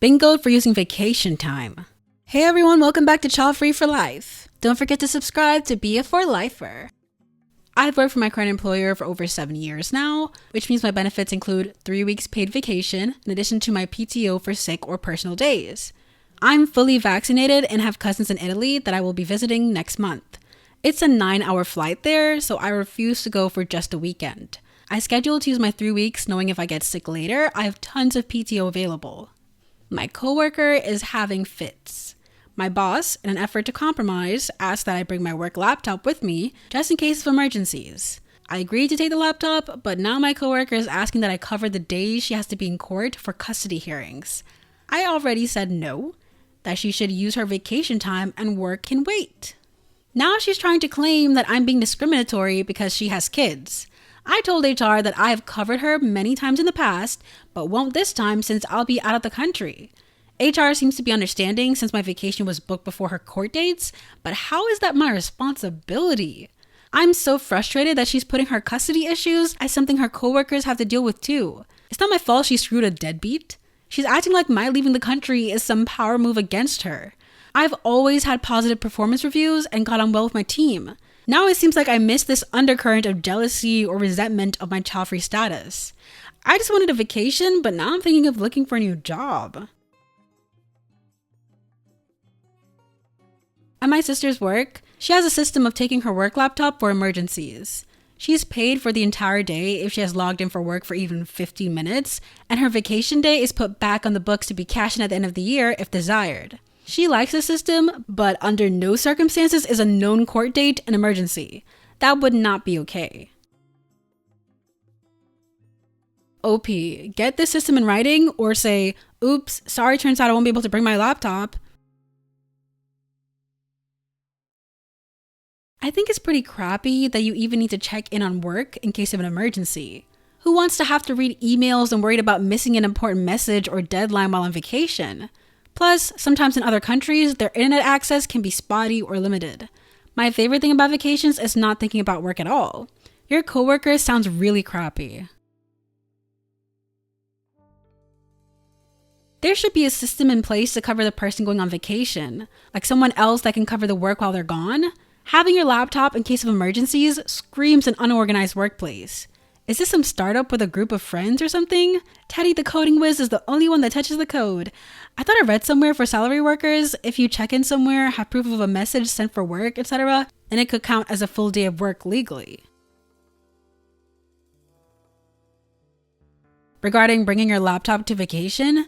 Bingoed for using vacation time. Hey everyone, welcome back to Childfree for Life. Don't forget to subscribe to be a for lifer. I've worked for my current employer for over 7 years now, which means my benefits include 3 weeks paid vacation in addition to my PTO for sick or personal days. I'm fully vaccinated and have cousins in Italy that I will be visiting next month. It's a 9-hour flight there, so I refuse to go for just a weekend. I scheduled to use my 3 weeks knowing if I get sick later, I have tons of PTO available. My coworker is having fits. My boss, in an effort to compromise, asked that I bring my work laptop with me just in case of emergencies. I agreed to take the laptop, but now my coworker is asking that I cover the days she has to be in court for custody hearings. I already said no, that she should use her vacation time and work can wait. Now she's trying to claim that I'm being discriminatory because she has kids. I told HR that I have covered her many times in the past, but won't this time since I'll be out of the country. HR seems to be understanding since my vacation was booked before her court dates, but how is that my responsibility? I'm so frustrated that she's putting her custody issues as something her coworkers have to deal with too. It's not my fault she screwed a deadbeat. She's acting like my leaving the country is some power move against her. I've always had positive performance reviews and got on well with my team. Now it seems like I missed this undercurrent of jealousy or resentment of my child-free status. I just wanted a vacation, but now I'm thinking of looking for a new job. At my sister's work, she has a system of taking her work laptop for emergencies. She's paid for the entire day if she has logged in for work for even 15 minutes, and her vacation day is put back on the books to be cashed in at the end of the year if desired. She likes the system, but under no circumstances is a known court date an emergency. That would not be okay. OP, get this system in writing or say, oops, sorry, turns out I won't be able to bring my laptop. I think it's pretty crappy that you even need to check in on work in case of an emergency. Who wants to have to read emails and worried about missing an important message or deadline while on vacation? Plus, sometimes in other countries, their internet access can be spotty or limited. My favorite thing about vacations is not thinking about work at all. Your coworker sounds really crappy. There should be a system in place to cover the person going on vacation, like someone else that can cover the work while they're gone. Having your laptop in case of emergencies screams an unorganized workplace. Is this some startup with a group of friends or something? Teddy the coding whiz is the only one that touches the code. I thought I read somewhere for salary workers, if you check in somewhere, have proof of a message sent for work, etc., then it could count as a full day of work legally. Regarding bringing your laptop to vacation,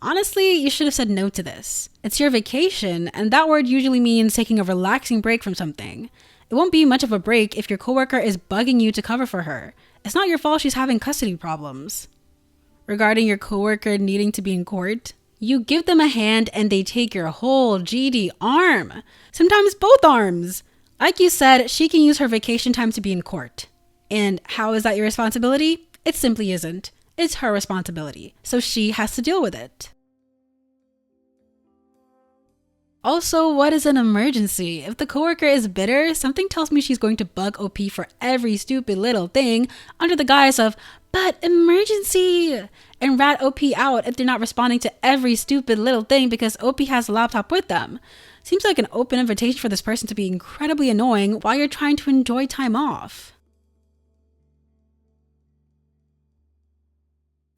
honestly, you should have said no to this. It's your vacation, and that word usually means taking a relaxing break from something. It won't be much of a break if your coworker is bugging you to cover for her. It's not your fault she's having custody problems. Regarding your coworker needing to be in court, you give them a hand and they take your whole GD arm. Sometimes both arms. Like you said, she can use her vacation time to be in court. And how is that your responsibility? It simply isn't. It's her responsibility, so she has to deal with it. Also, what is an emergency? If the coworker is bitter, something tells me she's going to bug OP for every stupid little thing under the guise of, but emergency, and rat OP out if they're not responding to every stupid little thing because OP has a laptop with them. Seems like an open invitation for this person to be incredibly annoying while you're trying to enjoy time off.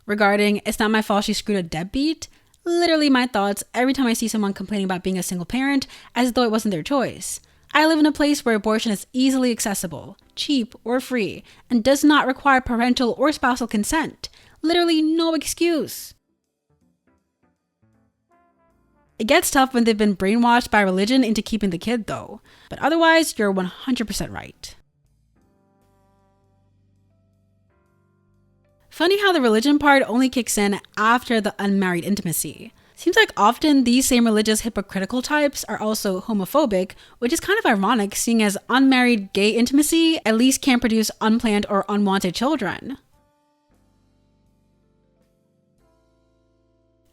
Regarding, it's not my fault she screwed a deadbeat, literally my thoughts every time I see someone complaining about being a single parent as though it wasn't their choice. I live in a place where abortion is easily accessible, cheap, or free, and does not require parental or spousal consent. Literally no excuse. It gets tough when they've been brainwashed by religion into keeping the kid though, but otherwise you're 100% right. Funny how the religion part only kicks in after the unmarried intimacy. Seems like often these same religious hypocritical types are also homophobic, which is kind of ironic seeing as unmarried gay intimacy at least can't produce unplanned or unwanted children.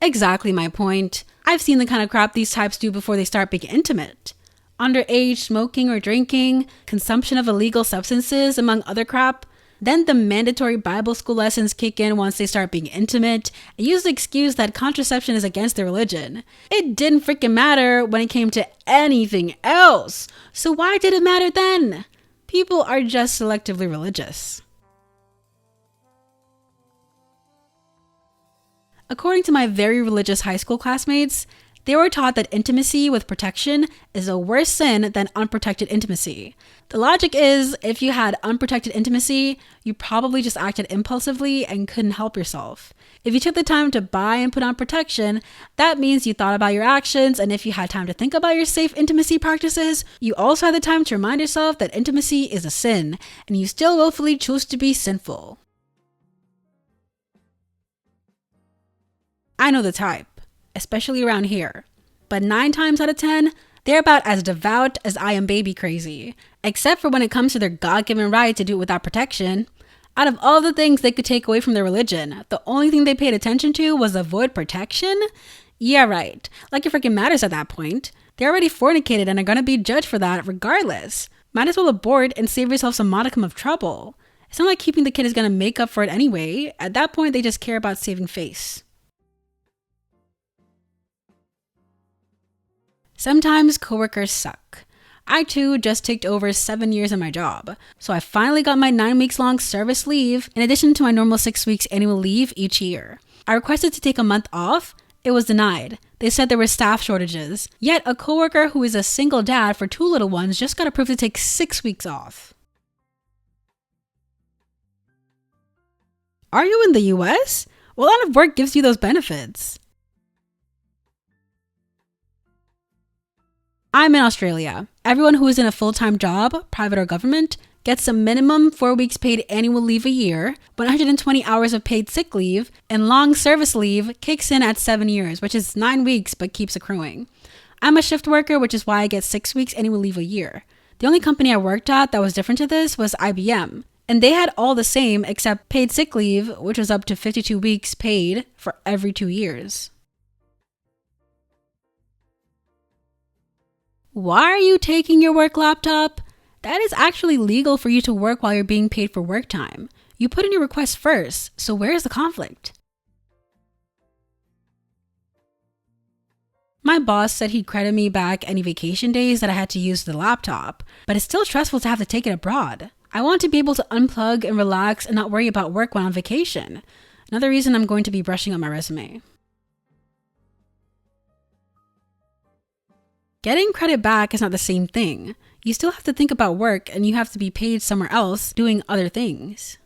Exactly my point. I've seen the kind of crap these types do before they start being intimate. Underage smoking or drinking, consumption of illegal substances, among other crap. Then the mandatory Bible school lessons kick in once they start being intimate and use the excuse that contraception is against their religion. It didn't freaking matter when it came to anything else. So why did it matter then? People are just selectively religious. According to my very religious high school classmates, they were taught that intimacy with protection is a worse sin than unprotected intimacy. The logic is, if you had unprotected intimacy, you probably just acted impulsively and couldn't help yourself. If you took the time to buy and put on protection, that means you thought about your actions, and if you had time to think about your safe intimacy practices, you also had the time to remind yourself that intimacy is a sin, and you still willfully choose to be sinful. I know the type, especially around here. But 9 times out of 10, they're about as devout as I am baby crazy, except for when it comes to their God-given right to do it without protection. Out of all the things they could take away from their religion, the only thing they paid attention to was avoid protection? Yeah, right. Like it freaking matters at that point. They already fornicated and are gonna be judged for that regardless. Might as well abort and save yourself some modicum of trouble. It's not like keeping the kid is gonna make up for it anyway. At that point, they just care about saving face. Sometimes coworkers suck. I too just ticked over 7 years in my job, so I finally got my 9 weeks long service leave in addition to my normal 6 weeks annual leave each year. I requested to take a month off. It was denied. They said there were staff shortages. Yet a coworker who is a single dad for 2 little ones just got approved to take 6 weeks off. Are you in the US? What line of work gives you those benefits? I'm in Australia. Everyone who is in a full-time job, private or government, gets a minimum 4 weeks paid annual leave a year, 120 hours of paid sick leave, and long service leave kicks in at 7 years, which is 9 weeks but keeps accruing. I'm a shift worker, which is why I get 6 weeks annual leave a year. The only company I worked at that was different to this was IBM, and they had all the same except paid sick leave, which was up to 52 weeks paid for every 2 years. Why are you taking your work laptop? That is actually legal for you to work while you're being paid for work time. You put in your request first, so where is the conflict? My boss said he'd credit me back any vacation days that I had to use the laptop, but it's still stressful to have to take it abroad. I want to be able to unplug and relax and not worry about work when on vacation. Another reason I'm going to be brushing up my resume. Getting credit back is not the same thing. You still have to think about work and you have to be paid somewhere else doing other things.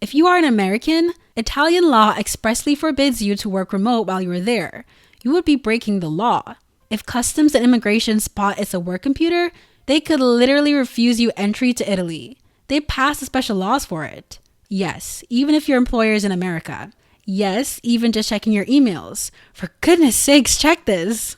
If you are an American, Italian law expressly forbids you to work remote while you are there. You would be breaking the law. If customs and immigration spot it's a work computer, they could literally refuse you entry to Italy. They passed special laws for it. Yes, even if your employer is in America. Yes, even just checking your emails. For goodness sakes, check this.